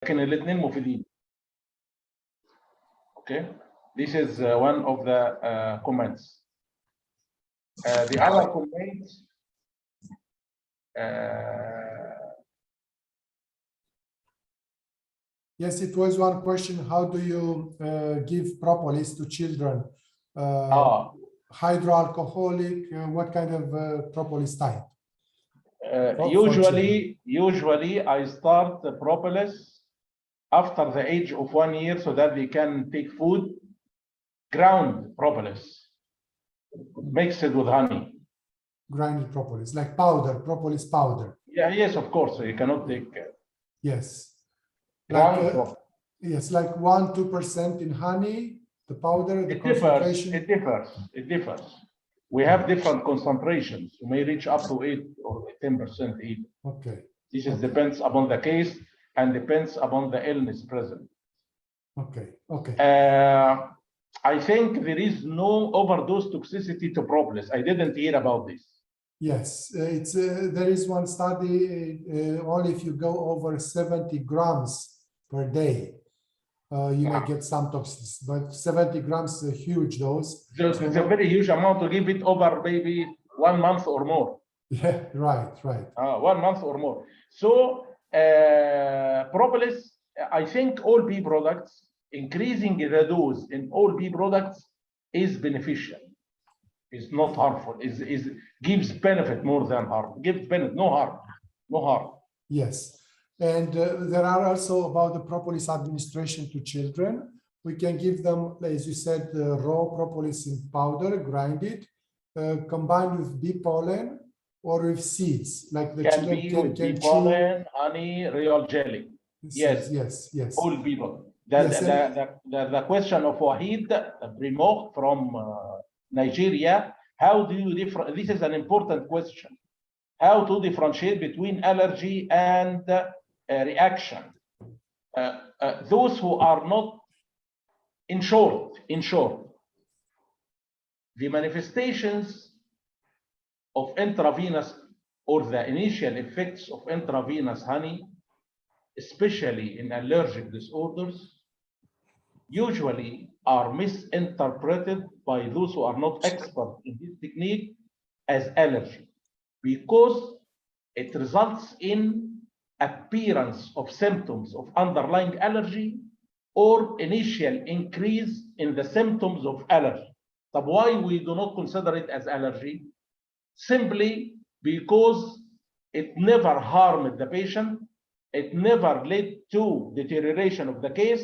لكن الاثنين مفيدين. Okay, this is one of the comments. The other comment, yes, it was one question. How do you give propolis to children? Hydroalcoholic, what kind of propolis type? Usually I start the propolis after the age of 1 year so that they can take food. Ground propolis, mix it with honey. Grinded propolis, like powder, propolis powder. Yeah, yes, of course. You cannot take. Yes. Ground like, yes, like 1-2% in honey, the powder, the concentration. It differs. We have different concentrations. You may reach up to 8 or 10% even. Okay. This is depends upon the case and depends upon the illness present. Okay. Okay. I think there is no overdose toxicity to propolis. I didn't hear about this. Yes, it's there is one study. Only if you go over 70 grams per day, you may get some toxicity. But 70 grams is a huge dose. It's a very huge amount to give it over maybe 1 month or more. Yeah, right. 1 month or more. So propolis, I think all bee products, increasing the dose in all bee products is beneficial. It's not harmful. It gives benefit more than harm. Gives benefit, no harm. Yes, and there are also about the propolis administration to children. We can give them, as you said, raw propolis in powder, grinded, combined with bee pollen or with seeds, like the children can bee pollen, honey, real jelly. Yes. All people. The question of Wahid Brimoch from Nigeria, how do you differentiate? This is an important question. How to differentiate between allergy and reaction? Those who are not, in short, the manifestations of intravenous or the initial effects of intravenous honey, especially in allergic disorders, usually are misinterpreted by those who are not expert in this technique as allergy, because it results in appearance of symptoms of underlying allergy or initial increase in the symptoms of allergy. So why we do not consider it as allergy? Simply because it never harmed the patient, it never led to deterioration of the case,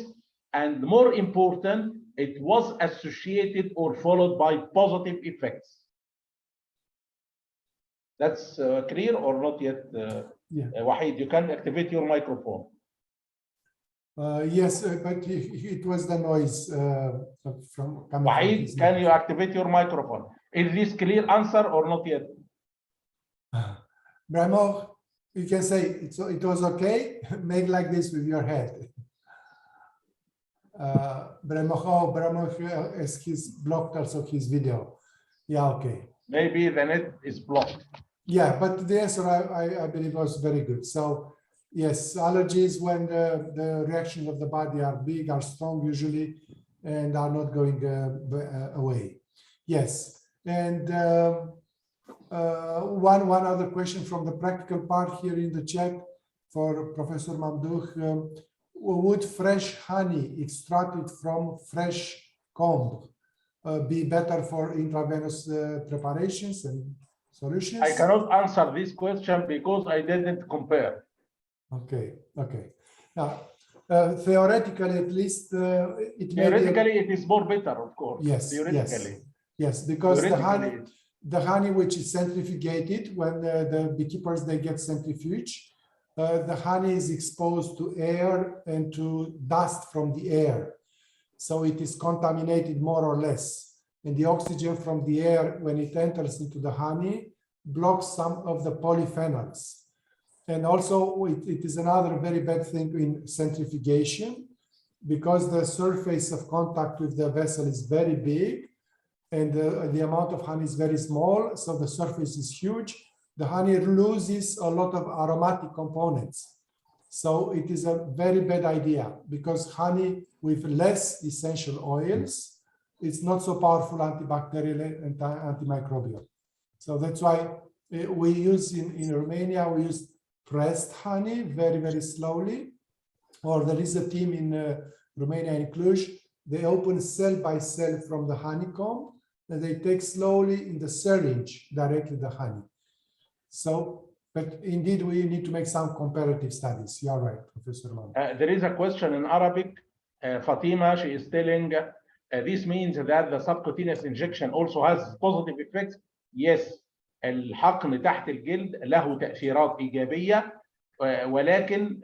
and more important, it was associated or followed by positive effects. That's clear or not yet? Wahid, you can activate your microphone. Yes, but it was the noise from coming. Wahid, can you activate your microphone? Is this clear answer or not yet? Brahmo, you can say it was okay. Make like this with your head. Brahmo is he's blocked also his video. Yeah, okay. Maybe the net is blocked. Yeah, but the answer I believe was very good. So yes, allergies when the reactions of the body are big, are strong usually, and are not going away. Yes, and one other question from the practical part here in the chat for Professor Mamdouh. Would fresh honey extracted from fresh comb be better for intravenous preparations and solutions? I cannot answer this question because I didn't compare. Okay. Now, theoretically, at least, it is more better, of course. Yes. Theoretically. Yes, because the honey which is centrifugated, when the beekeepers they get centrifuge, the honey is exposed to air and to dust from the air. So it is contaminated more or less. And the oxygen from the air, when it enters into the honey, blocks some of the polyphenols. And also it is another very bad thing in centrifugation, because the surface of contact with the vessel is very big and the amount of honey is very small. So the surface is huge. The honey loses a lot of aromatic components. So it is a very bad idea because honey with less essential oils, it's not so powerful antibacterial and antimicrobial. So that's why we use in Romania, we use pressed honey very, very slowly. Or there is a team in Romania, in Cluj, they open cell by cell from the honeycomb, and they take slowly in the syringe directly the honey. So, but indeed, we need to make some comparative studies. You are right, Professor Mann. There is a question in Arabic. Fatima, she is telling, this means that the subcutaneous injection also has positive effects. Yes, الحقن تحت الجلد له تأثيرات إيجابية ولكن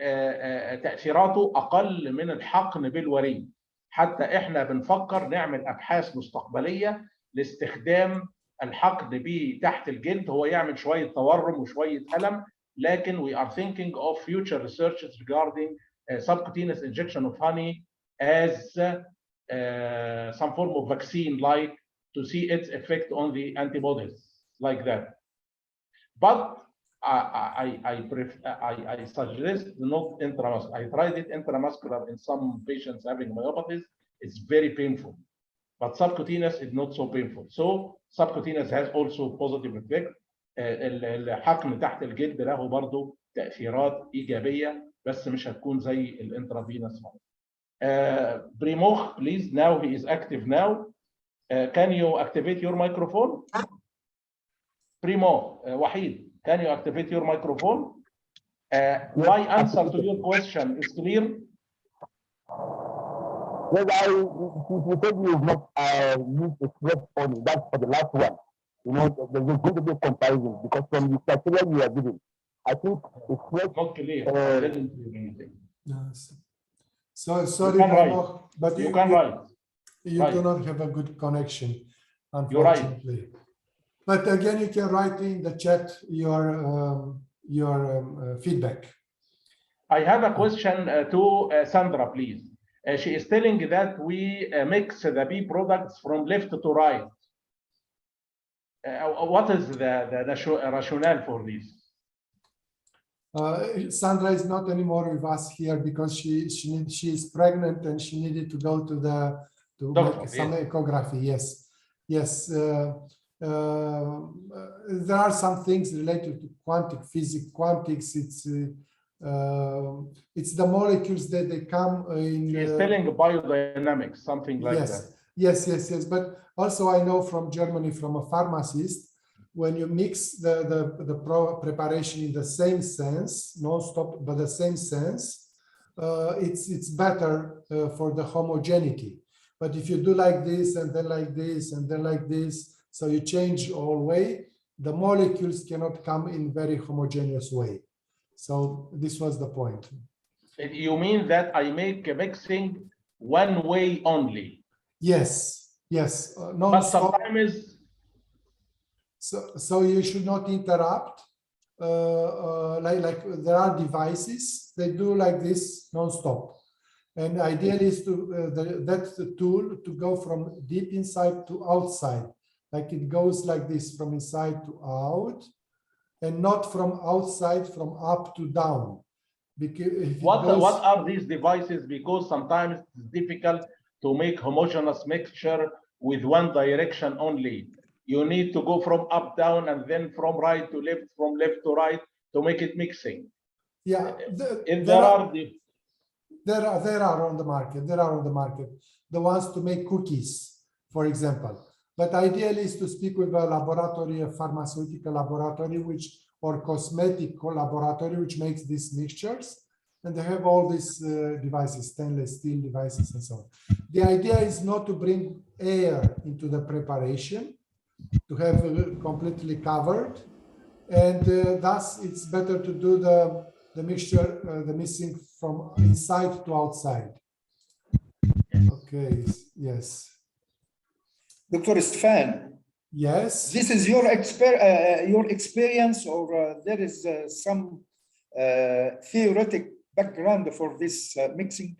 تأثيراته أقل من الحقن بالوريد. حتى إحنا بنفكر نعمل أبحاث مستقبلية لاستخدام الحقن تحت الجلد. هو يعمل شوية تورم وشوية ألم لكن we are thinking of future researches regarding subcutaneous injection of honey as some form of vaccine, like to see its effect on the antibodies, like that. But I suggest not intramuscular. I tried it intramuscular in some patients having myopathies. It's very painful. But subcutaneous is not so painful. So subcutaneous has also positive effect. الحقن تحت الجلد له برضه تأثيرات إيجابية بس مش هتكون زي الانترافينوس. Primoch, please, now he is active now. Can you activate your microphone? Primo, Wahid, can you activate your microphone? My answer to your question is clear. Yes, you said you have not used the sweat only. That's for the last one. You know, there's going to be a comparison because from the criteria you are giving, I think the sweat. Not clear. I didn't hear anything. Yes. So sorry, but you can write. You do not have a good connection, unfortunately. You're right. But again, you can write in the chat your feedback. I have a question to Sandra, please. She is telling that we mix the bee products from left to right. What is the rationale for this? Sandra is not anymore with us here because she is pregnant and she needed to go to make some ecography. Yes. There are some things related to quantum physics. Quantics, it's the molecules that they come in. She's telling biodynamics, something like that. Yes. But also I know from Germany, from a pharmacist, when you mix the preparation in the same sense, non-stop, but the same sense, it's better for the homogeneity. But if you do like this and then like this and then like this, so you change all way, the molecules cannot come in very homogeneous way. So this was the point. You mean that I make a mixing one way only? Yes. But sometimes. So you should not interrupt. Like there are devices they do like this non-stop, and ideally is to that's the tool to go from deep inside to outside, like it goes like this from inside to out, and not from outside from up to down. Because what are these devices? Because sometimes it's difficult to make homogeneous mixture with one direction only. You need to go from up down and then from right to left, from left to right to make it mixing. Yeah, There are on the market. The ones to make cookies, for example. But ideally is to speak with a laboratory, a pharmaceutical laboratory, or cosmetic laboratory, which makes these mixtures. And they have all these devices, stainless steel devices and so on. The idea is not to bring air into the preparation, to have completely covered. And thus it's better to do the mixture, the mixing from inside to outside. Okay, yes. Dr. Stefan. Yes. This is your experience, or there is some theoretic background for this mixing?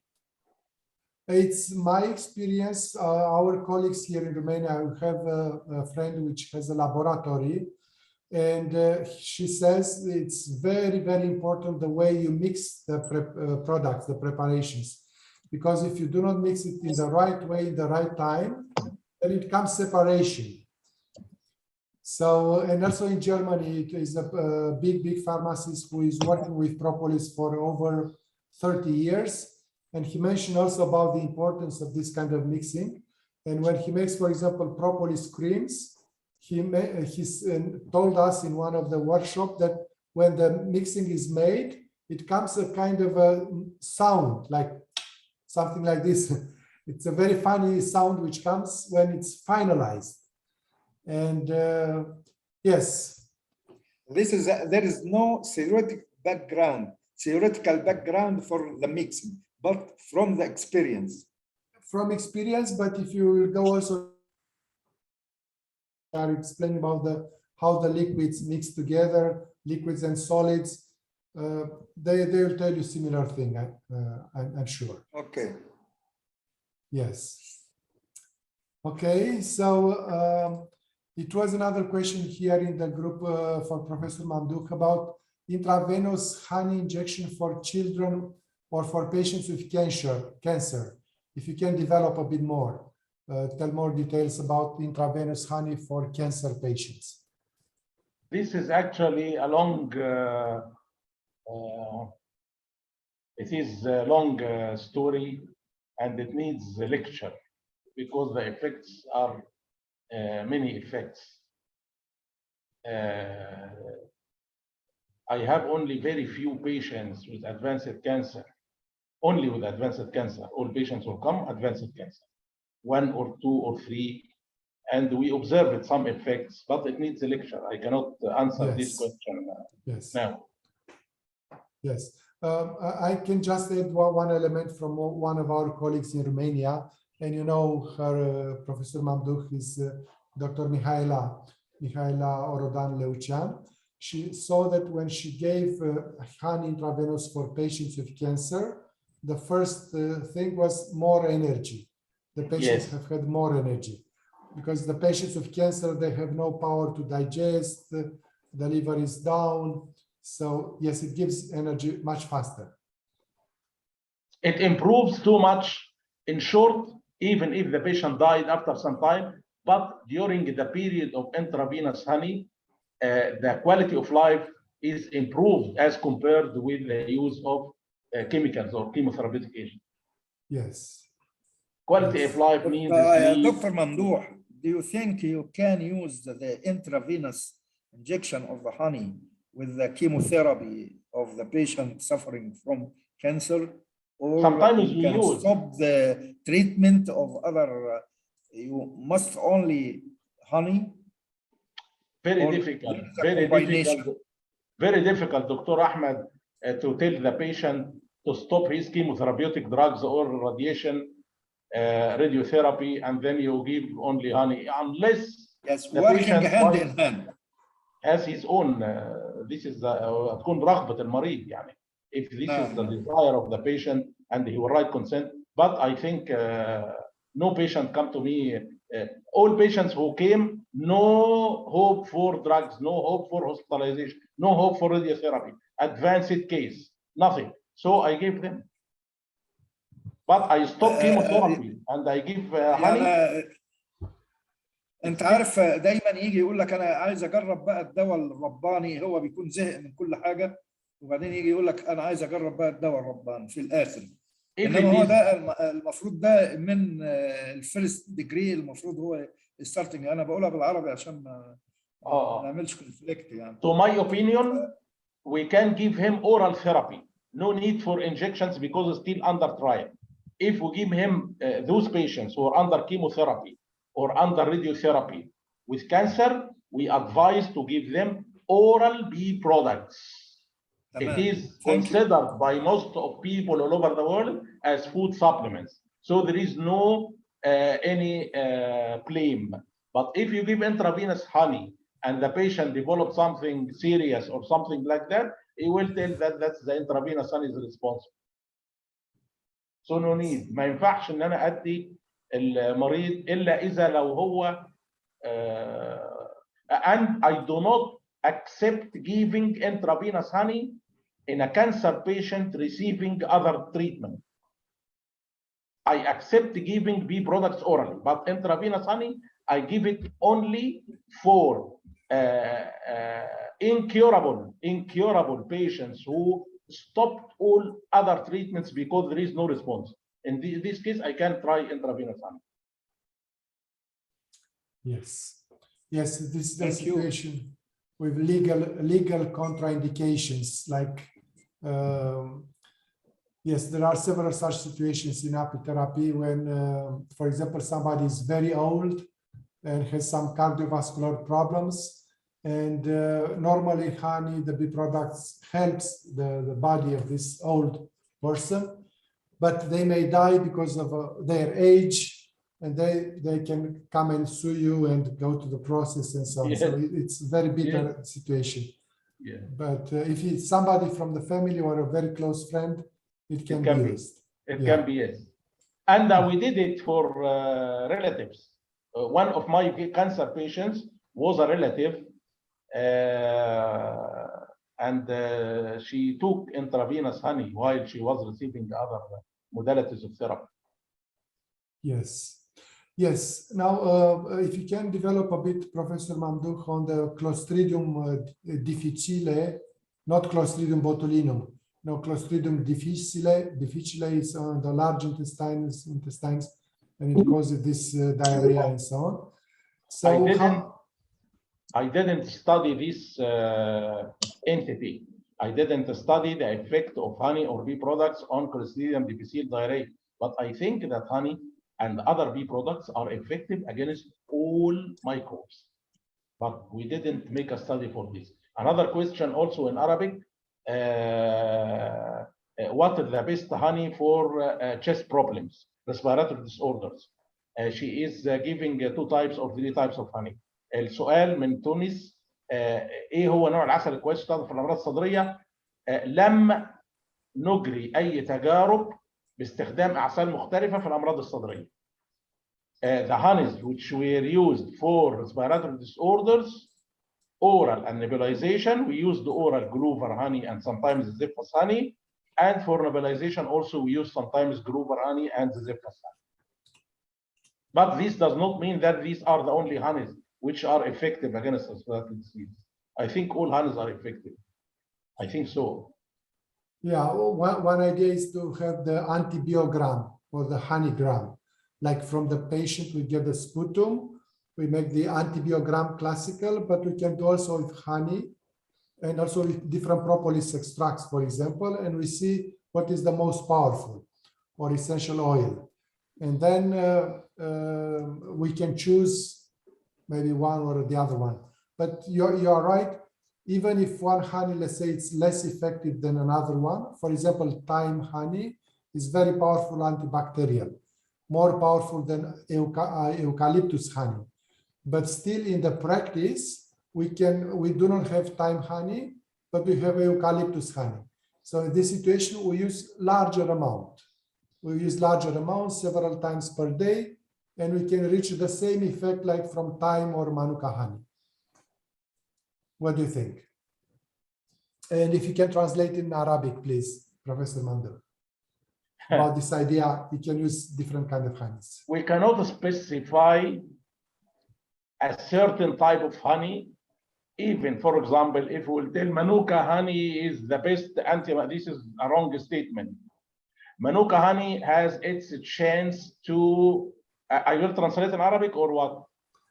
It's my experience. Our colleagues here in Romania, we have a friend which has a laboratory And she says it's very, very important the way you mix the products, the preparations, because if you do not mix it in the right way, in the right time, then it comes separation. So, and also in Germany, it is a big pharmacist who is working with Propolis for over 30 years. And he mentioned also about the importance of this kind of mixing. And when he makes, for example, Propolis creams, he told us in one of the workshops that when the mixing is made, it comes a kind of a sound, like something like this. It's a very funny sound which comes when it's finalized. And yes. There is no theoretical background for the mixing, but from the experience. From experience, but if you go also are explaining about how the liquids mix together, liquids and solids, they will tell you similar thing, I'm sure. Okay. Yes. Okay, so it was another question here in the group for Professor Mamdouh about intravenous honey injection for children or for patients with cancer. If you can develop a bit more, tell more details about intravenous honey for cancer patients. This is actually a long, it is a long story, and it needs a lecture because the effects are many effects. I have only very few patients with advanced cancer, only with advanced cancer. All patients will come advanced cancer, 1 or 2 or 3, and we observed some effects, but it needs a lecture. I cannot answer this question now. Yes, I can just add one element from one of our colleagues in Romania, and you know her, Professor Mamdouh, is Dr. Mihaela Orodan-Leucean. She saw that when she gave honey intravenous for patients with cancer, the first thing was more energy. The patients have had more energy because the patients with cancer, they have no power to digest, the liver is down. So yes, it gives energy much faster. It improves too much. In short, even if the patient died after some time, but during the period of intravenous honey, the quality of life is improved as compared with the use of chemicals or chemotherapeutic agents. Yes. Quality of life means Dr. Mamdouh, do you think you can use the intravenous injection of the honey with the chemotherapy of the patient suffering from cancer, or sometimes you can stop the treatment of other, you must only honey? Very difficult, very difficult, Dr. Ahmed, to tell the patient to stop his chemotherapeutic drugs or radiation, radiotherapy, and then you give only honey, unless the patient hand in hand has his own. This is تكون رغبة المريض يعني. If this is the desire of the patient and he will write consent, but I think no patient come to me. All patients who came, no hope for drugs, no hope for hospitalization, no hope for radiotherapy, advanced case, nothing. So I gave them. But I stop chemotherapy and I give honey. انت عارف دايما يجي يقول لك انا عايز اجرب بقى الدواء الرباني، هو بيكون زهق من كل حاجه وبعدين يجي يقول لك انا عايز اجرب بقى الدواء الرباني في الاخر. انما هو ده المفروض ده من الفيرست ديجري، المفروض هو ستارتنج. انا بقولها بالعربي عشان ما نعملش كونفليكت يعني. To my opinion, we can give him oral therapy. No need for injections because it's still under trial. If we give him those patients who are under chemotherapy or under radiotherapy with cancer, we advise to give them oral B products. It is considered by most of people all over the world as food supplements. So there is no any blame. But if you give intravenous honey and the patient develops something serious or something like that, he will tell that that's the intravenous honey is responsible. So no need. ما ينفعش ان انا ادي المريض الا اذا لو هو and I do not accept giving intravenous honey in a cancer patient receiving other treatment. I accept giving bee products orally, but intravenous honey, I give it only for incurable patients who stopped all other treatments because there is no response. In this case, I can try intravenous honey. Yes, yes, this is the situation with legal contraindications. Like, yes, there are several such situations in apitherapy when, for example, somebody is very old and has some cardiovascular problems, and normally honey, the bee products, helps the body of this old person, but they may die because of their age, and they can come and sue you and go to the process and so on. Yes. So it's a very bitter situation. Yeah. But if it's somebody from the family or a very close friend, it can be used. It can be, yes. And we did it for relatives. One of my cancer patients was a relative, and she took intravenous honey while she was receiving other modalities of therapy. Yes. Yes. Now, if you can develop a bit, Professor Mamdouh, on the Clostridium difficile, not Clostridium botulinum. No, Clostridium difficile is on the large intestines, and it causes this diarrhea and so on. So I didn't study this entity. I didn't study the effect of honey or bee products on Clostridium difficile diarrhea. But I think that honey and other bee products are effective against all microbes. But we didn't make a study for this. Another question also in Arabic, what is the best honey for chest problems, respiratory disorders? She is giving 2 types or 3 types of honey. السؤال من تونس، ايه هو نوع العسل الكويس يستخدم في الامراض الصدريه؟ لم نجري اي تجارب باستخدام اعسال مختلفه في الامراض الصدريه. The honeys which were used for respiratory disorders, oral and nebulization, we used the oral Glover honey and sometimes Zephyrus honey, and for nebulization also we use sometimes Glover honey and the Zephyrus honey. But this does not mean that these are the only honeys which are effective against respiratory disease. I think all honeys are effective. I think so. Yeah, one idea is to have the antibiogram or the honeygram. Like from the patient, we get the sputum, we make the antibiogram classical, but we can do also with honey and also with different propolis extracts, for example, and we see what is the most powerful or essential oil. And then we can choose maybe one or the other one. But you're right, even if one honey, let's say it's less effective than another one, for example, thyme honey is very powerful antibacterial, more powerful than eucalyptus honey. But still in the practice, we do not have thyme honey, but we have eucalyptus honey. So in this situation, we use larger amount. We use larger amounts several times per day, and we can reach the same effect like from thyme or manuka honey. What do you think? And if you can translate in Arabic, please, Professor Mamdouh, about this idea, you can use different kind of honeys. We cannot specify a certain type of honey. Even, for example, if we will tell Manuka honey is the best this is a wrong statement. Manuka honey has its chance to, I will translate in Arabic or what?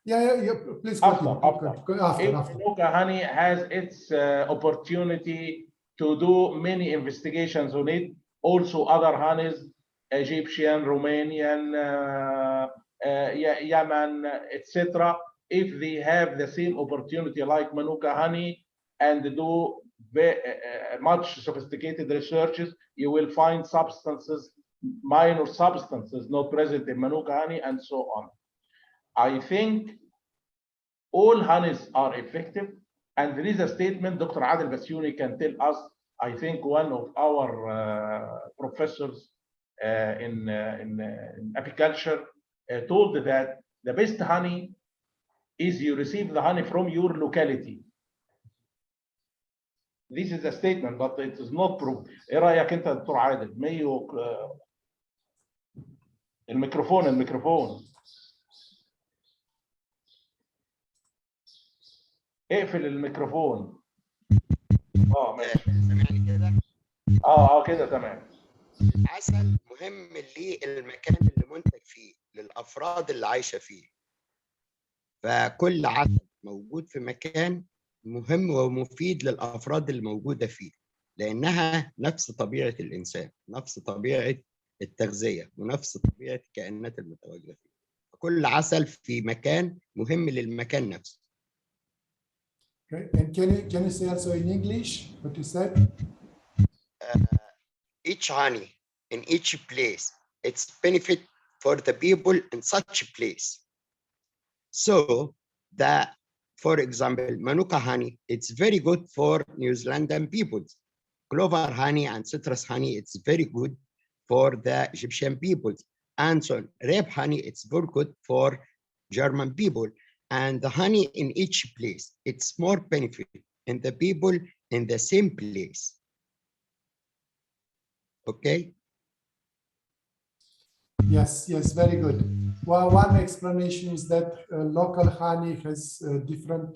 Yeah, please after. Manuka honey has its opportunity to do many investigations on it. Also other honeys, Egyptian, Romanian, Yemen, etc. If they have the same opportunity like Manuka honey and do much sophisticated researches, you will find substances, minor substances not present in Manuka honey and so on. I think all honeys are effective, and there is a statement Dr. Adel Basyuni can tell us. I think one of our professors in apiculture told that the best honey is you receive the honey from your locality. This is a statement, but it is not proof. ايه رايك انت يا دكتور عادل؟ الميكروفون اقفل الميكروفون. ماشي. سامعني كده؟ كده تمام. العسل مهم للمكان اللي منتج فيه، للافراد اللي عايشه فيه. فكل عسل موجود في مكان مهم ومفيد للافراد اللي موجوده فيه، لانها نفس طبيعه الانسان، نفس طبيعه التغذيه، ونفس طبيعه الكائنات المتواجده فيه. كل عسل في مكان مهم للمكان نفسه. Okay. And can you say also in English what you said? Each honey in each place, it's benefit for the people in such a place. So that, for example, Manuka honey, it's very good for New Zealandan people. Clover honey and citrus honey, it's very good for the Egyptian people. And so rape honey, it's very good for German people. And the honey in each place, it's more benefit in the people in the same place. Okay? Yes, very good. Well, one explanation is that local honey has different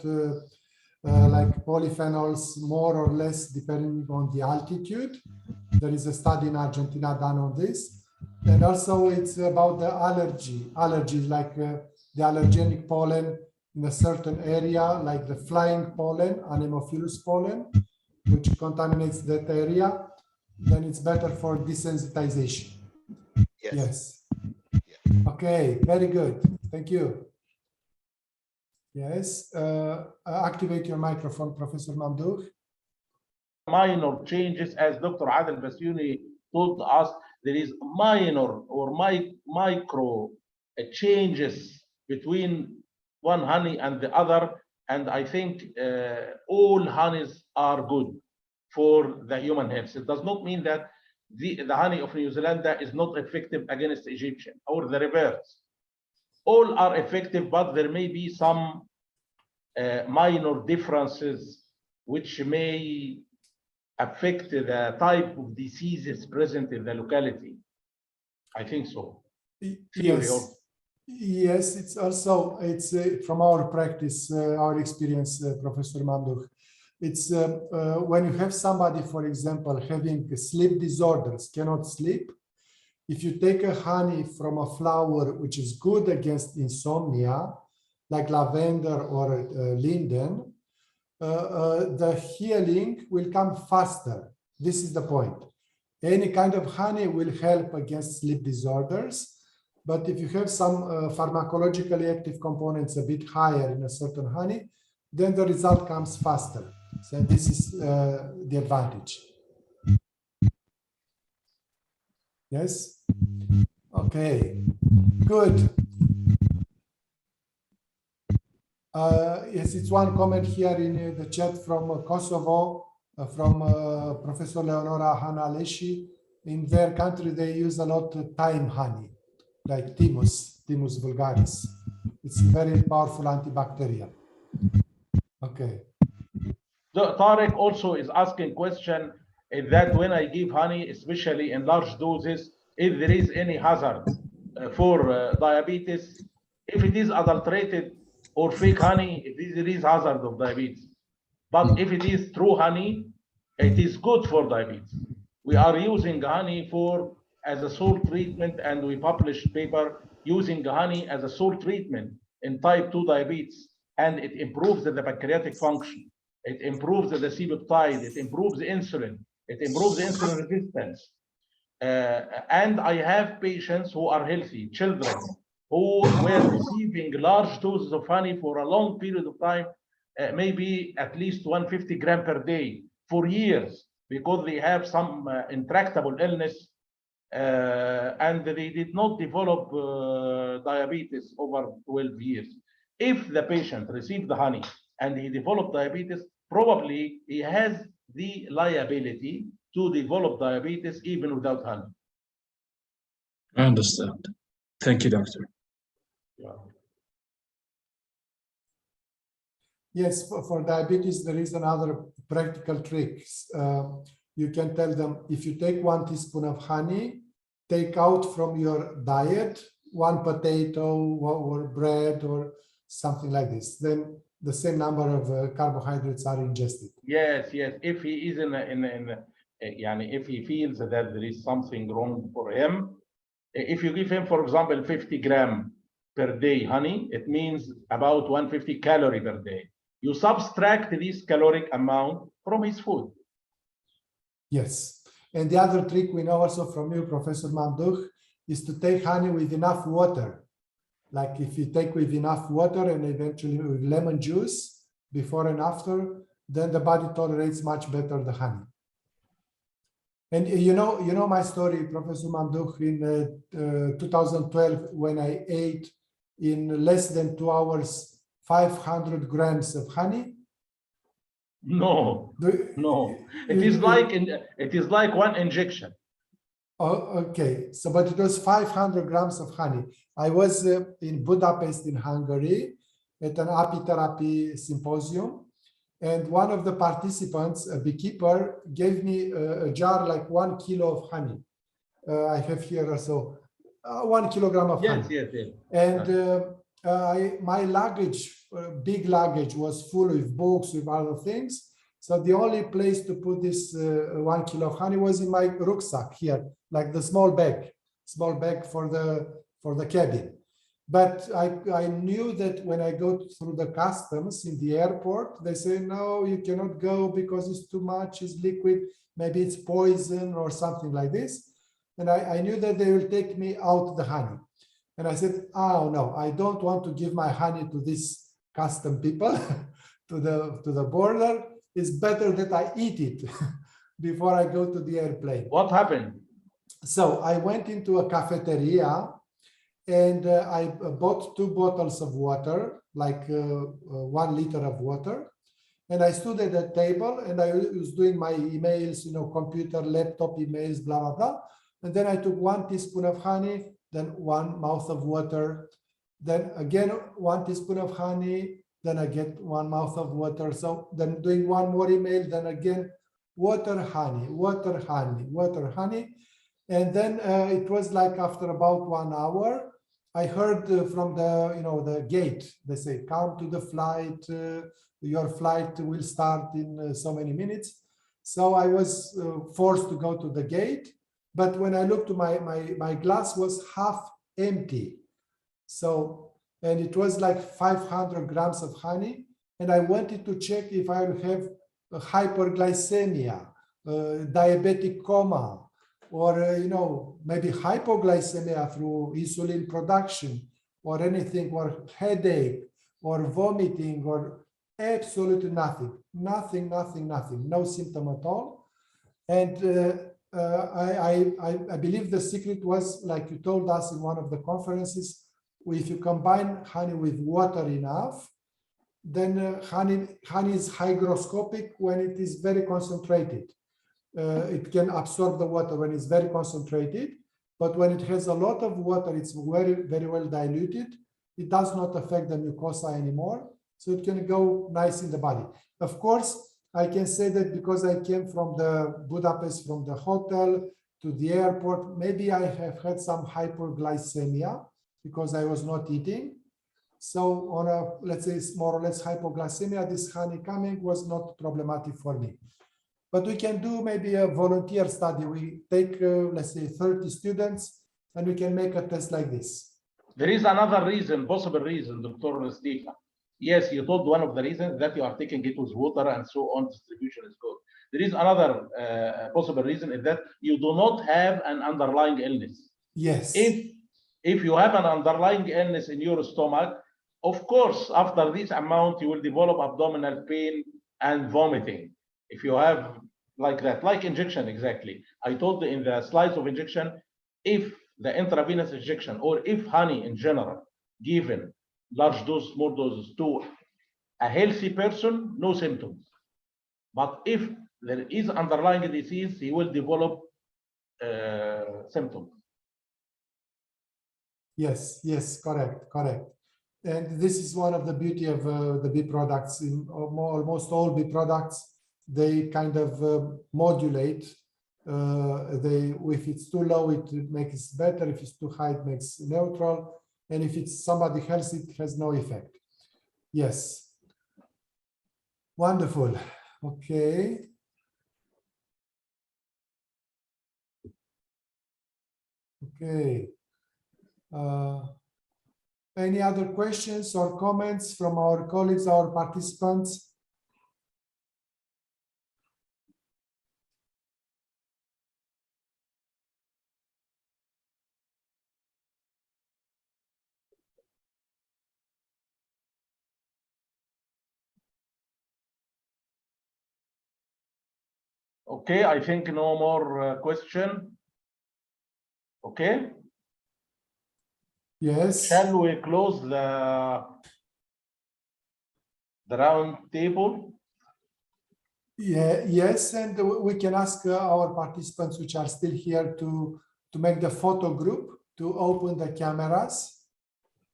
like polyphenols, more or less depending on the altitude. There is a study in Argentina done on this. And also it's about the allergies like the allergenic pollen in a certain area, like the flying pollen, Anemophilus pollen, which contaminates that area. Then it's better for desensitization. Yes. Okay, very good. Thank you. Yes. Activate your microphone, Professor Mamdouh. Minor changes, as Dr. Adel Basyuni told us, there is minor or micro changes between one honey and the other. And I think all honeys are good for the human health. It does not mean that the honey of New Zealand is not effective against Egyptian, or the reverse. All are effective, but there may be some minor differences which may affect the type of diseases present in the locality. I think so. Yes, it's also, it's from our practice, our experience, Professor Mamdouh. It's when you have somebody, for example, having sleep disorders, cannot sleep. If you take a honey from a flower which is good against insomnia, like lavender or linden, the healing will come faster. This is the point. Any kind of honey will help against sleep disorders, but if you have some pharmacologically active components a bit higher in a certain honey, then the result comes faster. So this is the advantage. Yes? Okay, good. Yes, it's one comment here in the chat from Kosovo, from Professor Leonora Hanaleshi. In their country, they use a lot of thyme honey, like Thymus vulgaris. It's very powerful antibacterial. Okay. Tarek also is asking question that when I give honey, especially in large doses, if there is any hazard for diabetes, if it is adulterated or fake honey, there is hazard of diabetes. But if it is true honey, it is good for diabetes. We are using honey as a sole treatment, and we published paper using honey as a sole treatment in type 2 diabetes, and it improves the pancreatic function. It improves the C-peptide, it improves the insulin, it improves the insulin resistance. And I have patients who are healthy, children, who were receiving large doses of honey for a long period of time, maybe at least 150 grams per day for years, because they have some intractable illness, and they did not develop diabetes over 12 years. If the patient received the honey and he developed diabetes, probably he has the liability to develop diabetes even without honey. I understand. Thank you, doctor. Yeah. Yes, for diabetes, there is another practical trick. You can tell them, if you take 1 teaspoon of honey, take out from your diet 1 potato or bread or something like this. Then the same number of carbohydrates are ingested. Yes, yes. If he is if he feels that there is something wrong for him, if you give him, for example, 50 gram per day honey, it means about 150 calorie per day. You subtract this caloric amount from his food. Yes. And the other trick we know also from you, Professor Mamdouh, is to take honey with enough water. Like if you take with enough water and eventually with lemon juice before and after, then the body tolerates much better the honey. And you know my story, Professor Mamdouh, in 2012, when I ate in less than 2 hours 500 grams of honey. No, no. It is like 1 injection. Oh, okay. So, but it was 500 grams of honey. I was in Budapest, in Hungary, at an Apitherapy symposium, and one of the participants, a beekeeper, gave me a jar like 1 kilo of honey. I have here also 1 kilogram of honey. Yes, yes. And my luggage, big luggage, was full with books, with other things. So the only place to put this 1 kilo of honey was in my rucksack here, like the small bag for the cabin. But I knew that when I go through the customs in the airport, they say, no, you cannot go because it's too much, it's liquid, maybe it's poison or something like this. And I knew that they will take me out the honey. And I said, oh no, I don't want to give my honey to these custom people, to the border. It's better that I eat it before I go to the airplane. What happened? So I went into a cafeteria and I bought 2 bottles of water, like 1 liter of water. And I stood at the table and I was doing my emails, computer, laptop emails, blah, blah, blah. And then I took 1 teaspoon of honey, then 1 mouth of water, then again 1 teaspoon of honey, then I get 1 mouth of water. So then doing 1 more email, then again, water, honey, water, honey, water, honey. And then it was like after about 1 hour, I heard from the gate, they say, come to the flight, your flight will start in so many minutes. So I was forced to go to the gate. But when I looked to my glass was half empty. So, and it was like 500 grams of honey. And I wanted to check if I would have a hyperglycemia, diabetic coma, or, maybe hypoglycemia through insulin production or anything, or headache or vomiting or absolutely nothing, no symptom at all. And I believe the secret was, like you told us in one of the conferences, if you combine honey with water enough, then honey is hygroscopic when it is very concentrated. It can absorb the water when it's very concentrated, but when it has a lot of water, it's very, very well diluted. It does not affect the mucosa anymore, so it can go nice in the body. Of course, I can say that because I came from the Budapest, from the hotel to the airport, maybe I have had some hyperglycemia because I was not eating. So on a, let's say, more or less hypoglycemia, this honey coming was not problematic for me. But we can do maybe a volunteer study. We take, let's say, 30 students, and we can make a test like this. There is another reason, possible reason, Dr. Stefan. Yes, you told one of the reasons that you are taking it with water and so on, distribution is good. There is another possible reason is that you do not have an underlying illness. Yes. If you have an underlying illness in your stomach, of course, after this amount, you will develop abdominal pain and vomiting. If you have like that, like injection, exactly. I told in the slides of injection, if the intravenous injection or if honey in general, given large dose, small doses to a healthy person, no symptoms. But if there is underlying disease, he will develop symptoms. Yes, correct. And this is one of the beauty of the bee products. In almost all bee products, they kind of modulate. If it's too low, it makes better. If it's too high, it makes neutral. And if it's somebody else, it has no effect. Yes. Wonderful. Okay. Okay. Any other questions or comments from our colleagues, our participants? Okay, I think no more question. Okay. Yes. Shall we close the round table? Yeah, yes, and we can ask our participants which are still here to make the photo group, to open the cameras,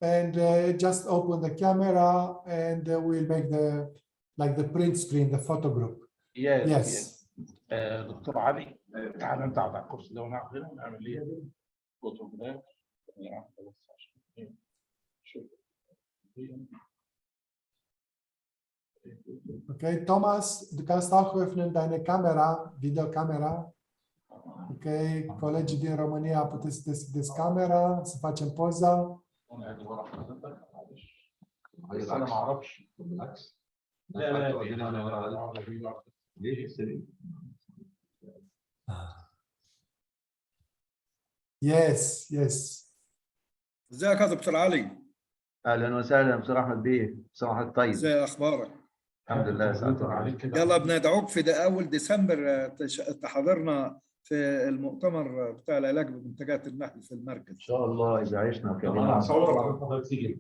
and just open the camera, and we'll make the print screen, the photo group. Yes. Yes. دكتور علي تعال انت على الكرسي ده ونعمل نعمل ايه؟ فوتوغراف. Okay, Thomas, du kannst auch öffnen deine Kamera, Videokamera. Ok, colegii din România, puteți să deschideți camera, să facem poza. بس انا ما اعرفش بالعكس. Yes, yes. ازيك يا دكتور علي؟ اهلا وسهلا دكتور احمد بيه، صباحك طيب. ازي اخبارك؟ الحمد لله سعادتك عليك. يلا بندعوك في اول ديسمبر تحضرنا في المؤتمر بتاع العلاج بمنتجات النحل في المركز. ان شاء الله اذا عشنا انا وكبرنا. هصور وبعدين حضرتك تيجي.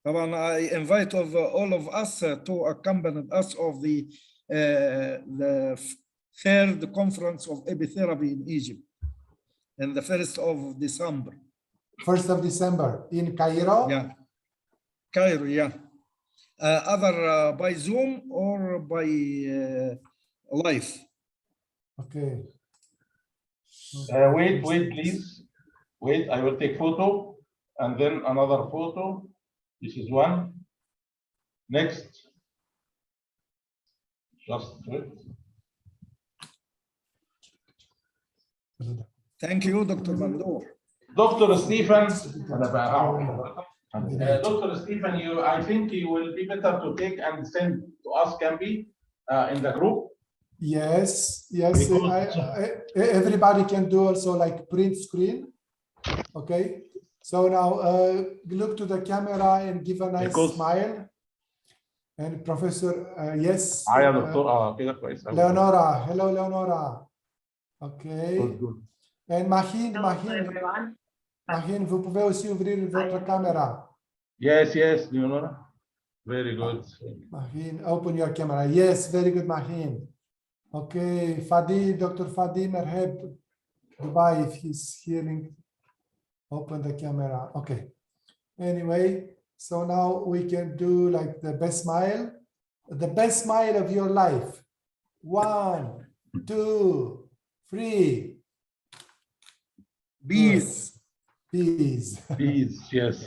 طبعا I invite of all of us to accompany us of the third conference of Apitherapy in Egypt in the 1st of December. 1st of December in Cairo? Yeah, Cairo, yeah. Either by Zoom or by live. Okay. Wait, please. Wait, I will take photo and then another photo. This is one. Next. Just wait. Thank you, Dr. Mandoor. Dr. Stephen, Dr. Stephen, I think you will be better to take and send to us, can be in the group. Yes, yes. Everybody can do also like print screen. Okay. So now look to the camera and give a nice smile. And Professor, yes. Hi, Dr. Leonora. Hello, Leonora. Okay. Good. And Mahin, vous pouvez aussi ouvrir votre caméra. Yes, Leonora. Very good. Mahin, open your camera. Yes, very good, Mahin. Okay, Fadi, Dr. Fadi Merheb, Dubai, if he's hearing, open the camera. Okay. Anyway, so now we can do like the best smile of your life. 1, 2, 3. Bees. Bees. Bees, yes.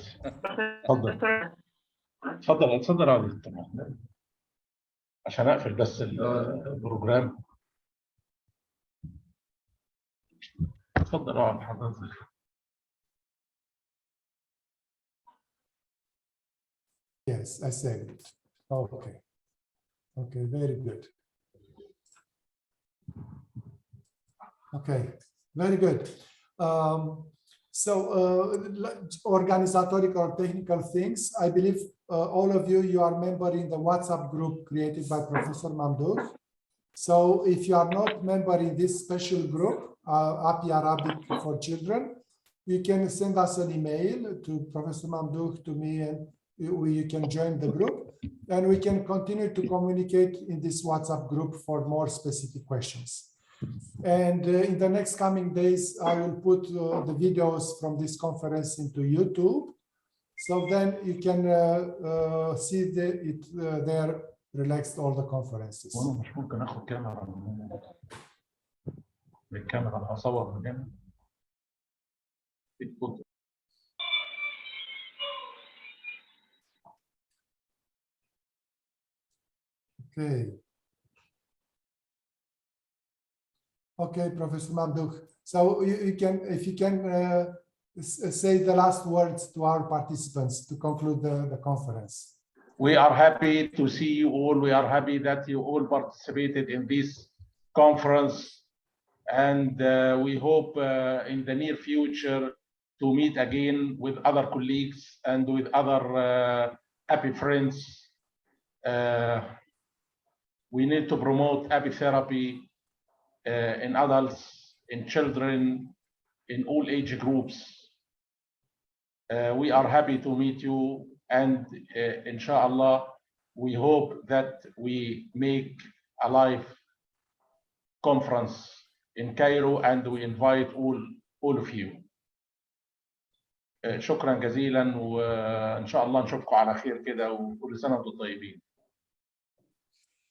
اتفضل يا دكتور عشان اقفل بس البروجرام. اتفضل اقعد حضرتك. Yes, I said it. Okay. Okay, very good. Okay, very good. Organizatoric or technical things. I believe all of you are member in the WhatsApp group created by Professor Mamdouh. So if you are not member in this special group, API Arabic for Children, you can send us an email to Professor Mamdouh, to me, and you can join the group. And we can continue to communicate in this WhatsApp group for more specific questions. And in the next coming days, I will put the videos from this conference into YouTube. So then you can see it there relaxed all the conferences. وانا مش ممكن اخد كاميرا من الكاميرا اصور من هنا. Okay. Okay, Professor Mamdouh. So you can, if you can say the last words to our participants to conclude the conference. We are happy to see you all. We are happy that you all participated in this conference. And we hope in the near future to meet again with other colleagues and with other happy friends. We need to promote apitherapy in adults, in children, in all age groups. We are happy to meet you, and inshallah, we hope that we make a live conference in Cairo, and we invite all of you. شكرا جزيلا، وان شاء الله نشوفكم على خير كده، وكل سنه وانتم طيبين.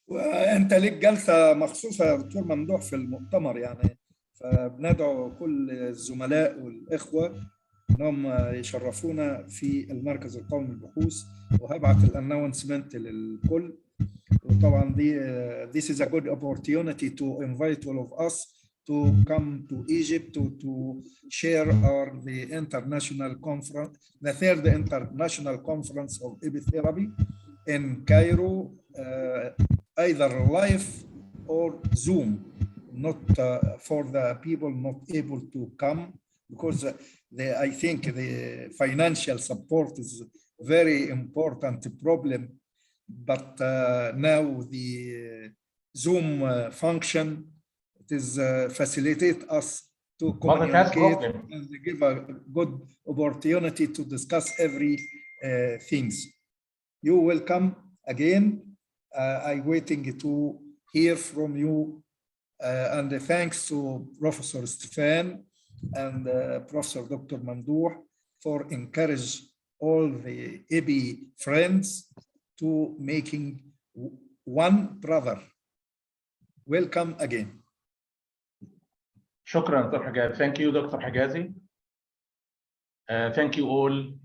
وانت ليك جلسه مخصوصه يا دكتور ممدوح في المؤتمر يعني، فبندعو كل الزملاء والاخوه انهم يشرفونا في المركز القومي للبحوث، وهبعت الانونسمنت للكل. وطبعا this is a good opportunity to invite all of us to come to Egypt to share the international conference, the third international conference of Apitherapy in Cairo, either live or Zoom, not for the people not able to come, because I think the financial support is very important problem. But now the Zoom function, it is facilitate us to communicate and give a good opportunity to discuss every things. You will come again. I'm waiting to hear from you, and thanks to Professor Stefan and Professor Dr. Mamdouh for encourage all the EBI friends to making one brother. Welcome again. شكرا دكتور حجازي. Thank you دكتور حجازي. Thank you all.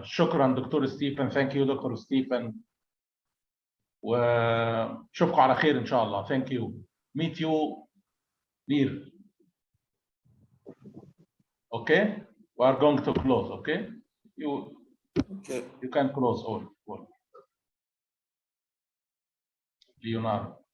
شكرا دكتور ستيفن. Thank you دكتور ستيفن. وشوفكم على خير ان شاء الله. Thank you. Meet you near. Okay? We are going to close. Okay? You can close all. Leonardo.